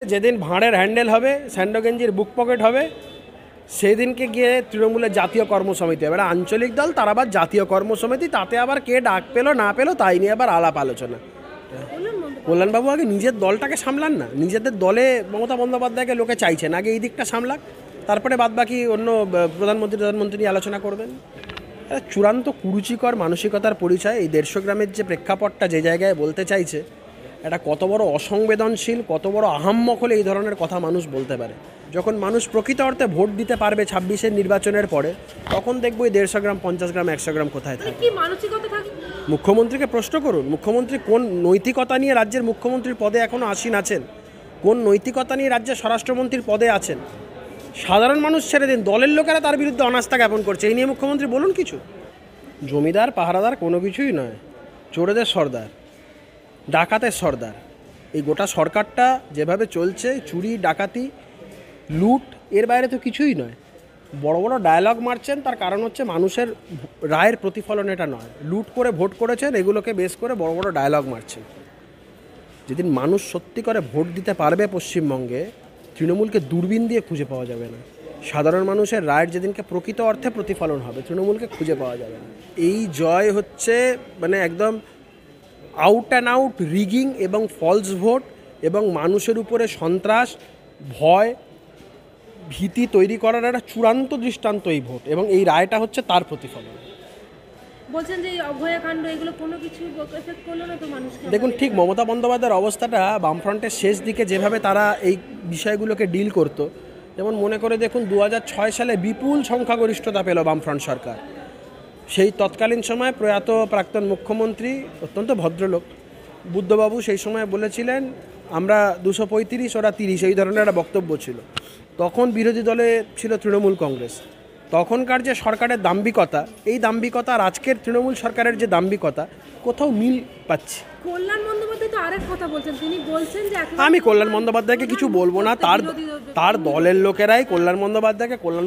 যেদিন ভাঁড়ের হ্যান্ডেল হবে, স্যান্ডো গেঞ্জির বুক পকেট হবে, সেই দিনকে গিয়ে তৃণমূলের জাতীয় কর্মসমিতি হবে। এবার আঞ্চলিক দল, তার আবার জাতীয় কর্মসমিতি, তাতে আবার কে ডাক পেলো না পেলো তাই নিয়ে আবার আলাপ আলোচনা। কল্যাণবাবু আগে নিজের দলটাকে সামলান না। নিজেদের দলে মমতা বন্দ্যোপাধ্যায়কে লোকে চাইছেন, আগে এই দিকটা সামলাক, তারপরে বাদবাকি অন্য প্রধানমন্ত্রী নিয়ে আলোচনা করবেন। চূড়ান্ত কুরুচিকর মানসিকতার পরিচয়। এই 150 গ্রামের যে প্রেক্ষাপটটা যে জায়গায় বলতে চাইছে, এটা কত বড় অসংবেদনশীল, কত বড় আহাম্মক হলে এই ধরনের কথা মানুষ বলতে পারে। যখন মানুষ প্রকৃত অর্থে ভোট দিতে পারবে 26-এর নির্বাচনের পরে, তখন দেখবো এই 150 গ্রাম, 50 গ্রাম, 100 গ্রাম কোথায় থাকে। মুখ্যমন্ত্রীকে প্রশ্ন করুন, মুখ্যমন্ত্রী কোন নৈতিকতা নিয়ে রাজ্যের মুখ্যমন্ত্রীর পদে এখনও আসীন আছেন, কোন নৈতিকতা নিয়ে রাজ্যের স্বরাষ্ট্রমন্ত্রীর পদে আছেন। সাধারণ মানুষ ছেড়ে দিন, দলের লোকেরা তার বিরুদ্ধে অনাস্থা জ্ঞাপন করছে। এই নিয়ে মুখ্যমন্ত্রী বলুন কিছু। জমিদার পাহারাদার কোনো কিছুই নয়, চোরেদের সর্দার, ডাকাতের সর্দার। এই গোটা সরকারটা যেভাবে চলছে, চুরি ডাকাতি লুট, এর বাইরে তো কিছুই নয়। বড় বড় ডায়লগ মারছেন, তার কারণ হচ্ছে মানুষের রায়ের প্রতিফলন এটা নয়। লুট করে ভোট করেছেন, এগুলোকে বেস করে বড় বড় ডায়লগ মারছেন। যেদিন মানুষ সত্যি করে ভোট দিতে পারবে পশ্চিমবঙ্গে, তৃণমূলকে দূরবীন দিয়ে খুঁজে পাওয়া যাবে না। সাধারণ মানুষের রায়ের যেদিনকে প্রকৃত অর্থে প্রতিফলন হবে, তৃণমূলকে খুঁজে পাওয়া যাবে না। এই জয় হচ্ছে মানে একদম আউট অ্যান্ড আউট রিগিং এবং ফলস ভোট, এবং মানুষের উপরে সন্ত্রাস, ভয়, ভীতি তৈরি করার একটা চূড়ান্ত দৃষ্টান্ত এই ভোট, এবং এই রায়টা হচ্ছে তার প্রতিফলন। বলছেন যে অভয়াকাণ্ড এগুলো কোনো কিছু এফেক্ট করলো না তো মানুষকে। দেখুন, ঠিক মমতা বন্দ্যোপাধ্যায়ের অবস্থাটা বামফ্রন্টের শেষ দিকে যেভাবে তারা এই বিষয়গুলোকে ডিল করতো, যেমন মনে করে দেখুন 2006 সালে বিপুল সংখ্যাগরিষ্ঠতা পেল বামফ্রন্ট সরকার। সেই তৎকালীন সময় প্রয়াত প্রাক্তন মুখ্যমন্ত্রী, অত্যন্ত ভদ্রলোক, বুদ্ধবাবু সেই সময় বলেছিলেন আমরা 235, ওরা 30, এই ধরনের একটা বক্তব্য ছিল। তখন বিরোধী দলে ছিল তৃণমূল কংগ্রেস। তখনকার যে সরকারের দাম্ভিকতা, এই দাম্ভিকতা আর আজকের তৃণমূল সরকারের যে দাম্ভিকতা, কোথাও মিল পাচ্ছি। কল্যাণ বন্দ্যোপাধ্যায় তো আরেক কথা বলছেন, তিনি বলছেন যে আমি কল্যাণ বন্দ্যোপাধ্যায়কে কিছু বলবো না, তার দলের লোকেরাই কল্যাণ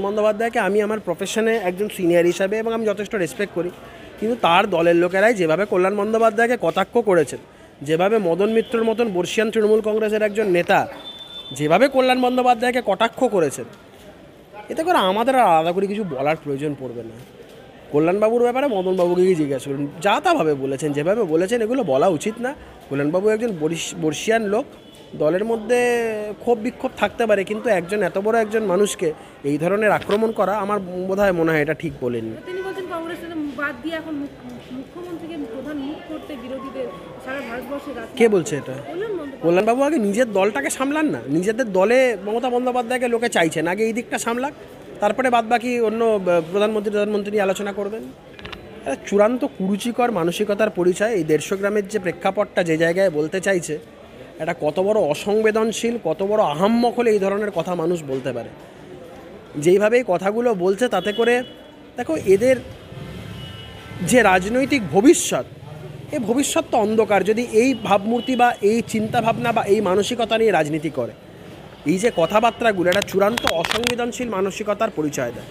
বন্দ্যোপাধ্যায়কে আমি আমার প্রফেশনে একজন সিনিয়র হিসাবে এবং আমি যথেষ্ট রেসপেক্ট করি, কিন্তু তার দলের লোকেরাই যেভাবে কল্যাণ বন্দ্যোপাধ্যায়কে কটাক্ষ করেছেন, যেভাবে মদন মিত্রর মতন বর্ষিয়ান তৃণমূল কংগ্রেসের একজন নেতা যেভাবে কল্যাণ বন্দ্যোপাধ্যায়কে কটাক্ষ করেছেন, এতে করে আমাদের আর আলাদা করে কিছু বলার প্রয়োজন পড়বে না। কল্যাণবাবুর ব্যাপারে মদনবাবুকেই জিজ্ঞাসা করুন। যা তাভাবে বলেছেন, যেভাবে বলেছেন, এগুলো বলা উচিত না। কল্যাণবাবু একজন বর্ষিয়ান লোক, দলের মধ্যে ক্ষোভ বিক্ষোভ থাকতে পারে, কিন্তু একজন এত বড় একজন মানুষকে এই ধরনের আক্রমণ করা আমার বোধহয় মনে হয় এটা ঠিক বলেননি। তিনি বলছেন কংগ্রেস বাদ দিয়ে এখন মুখ্যমন্ত্রীকে প্রধান মুখ করতে বিরোধীদের সারা ভারতবর্ষে। কে বলছে এটা? কল্যাণবাবু আগে নিজের দলটাকে সামলান না। নিজেদের দলে মমতা বন্দ্যোপাধ্যায়কে লোকে চাইছেন, আগে এই দিকটা সামলাক, তারপরে বাদবাকি অন্য প্রধানমন্ত্রী নিয়ে আলোচনা করবেন। চূড়ান্ত কুরুচিকর মানসিকতার পরিচয়। এই 150 গ্রামের যে প্রেক্ষাপটটা যে জায়গায় বলতে চাইছে, এটা কত বড় অসংবেদনশীল, কত বড় আহাম্মক হলে এই ধরনের কথা মানুষ বলতে পারে। যেইভাবে এই কথাগুলো বলছে, তাতে করে দেখো এদের যে রাজনৈতিক ভবিষ্যৎ, এই ভবিষ্যৎ তো অন্ধকার যদি এই ভাবমূর্তি বা এই চিন্তাভাবনা বা এই মানসিকতা নিয়ে রাজনীতি করে। এই যে কথাবার্তাগুলো, এটা চূড়ান্ত অসংবেদনশীল মানসিকতার পরিচয় দেয়।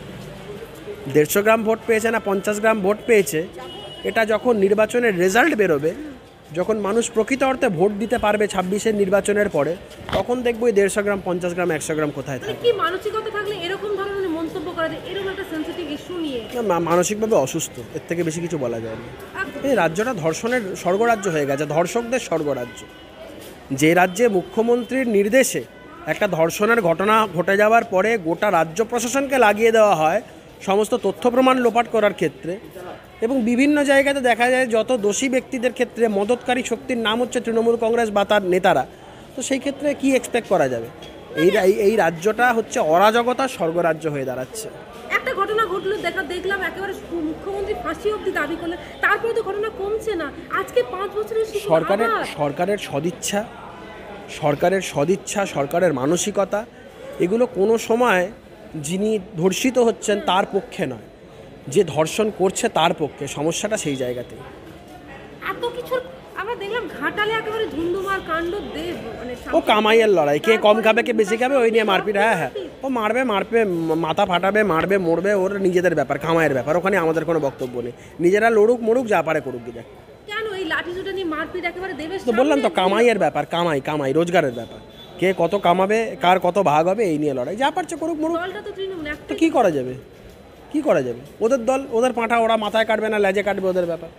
150 গ্রাম ভোট পেয়েছে না 50 গ্রাম ভোট পেয়েছে, এটা যখন নির্বাচনের রেজাল্ট বেরোবে, যখন মানুষ প্রকৃত অর্থে ভোট দিতে পারবে 26-এর নির্বাচনের পরে, তখন দেখবো 150 গ্রাম, 50 গ্রাম, 100 গ্রাম কোথায় থাকে। কি মানসিকতা থাকলে এরকম ধরনের মন্তব্য করা যায়, এরকম একটা সেনসিটিভ ইস্যু নিয়ে? মানসিকভাবে অসুস্থ, এর থেকে বেশি কিছু বলা যায় না। এই রাজ্যটা ধর্ষণের স্বর্গরাজ্য হয়ে গেছে, ধর্ষকদের স্বর্গরাজ্য। যে রাজ্যে মুখ্যমন্ত্রীর নির্দেশে একটা ধর্ষণের ঘটনা ঘটে যাওয়ার পরে গোটা রাজ্য প্রশাসনকে লাগিয়ে দেওয়া হয় সমস্ত তথ্য প্রমাণ লোপাট করার ক্ষেত্রে, এবং বিভিন্ন জায়গাতে দেখা যায় যত দোষী ব্যক্তিদের ক্ষেত্রে মদতকারী শক্তির নাম হচ্ছে তৃণমূল কংগ্রেস বা তার নেতারা, তো সেই ক্ষেত্রে কি এক্সপেক্ট করা যাবে? এই রাজ্যটা হচ্ছে অরাজকতার স্বর্গরাজ্য হয়ে দাঁড়াচ্ছে। একটা ঘটনা ঘটলো, দেখলাম একেবারে মুখ্যমন্ত্রী ফাঁসি অবধি দাবি করলেন, তারপরে তো ঘটনা কমছে না। আজকে 5 বছরের সরকারের সদিচ্ছা, সরকারের মানসিকতা, এগুলো কোনো সময় যিনি ধর্ষিত হচ্ছেন তার পক্ষে নয়, যে ধর্ষণ করছে তার পক্ষে। সমস্যাটা সেই জায়গাতে। এত কিছু আমরা দেখলাম ঘাটালে একেবারে ধুন্ধুমার কাণ্ড, মানে ও কামাইয়ের লড়াই, কে কম খাবে কে বেশি খাবে, ওই নিয়ে মারপিট। হ্যাঁ, ও মারবে, মাথা ফাটাবে, মারবে, মরবে, ওর নিজেদের ব্যাপার, কামাইয়ের ব্যাপার, ওখানে আমাদের কোনো বক্তব্য নেই। নিজেরা লড়ুক মরুক, যা পারে করুক গিয়ে। কেন এই লাঠিসোঁটা নিয়ে মারপিট একেবারে দেবে? তো বললাম তো, কামাইয়ের ব্যাপার, কামাই রোজগারের ব্যাপার। কে কত কামাবে, কার কত ভাগ হবে, এই নিয়ে লড়াই। যা পারছে করুক, মরুক। দলটা তো তৃণমূল তো একটা কী করা যাবে, কী করা যাবে? ওদের দল, ওদের পাঁঠা, ওরা মাথায় কাটবে না লেজে কাটবে, ওদের ব্যাপার।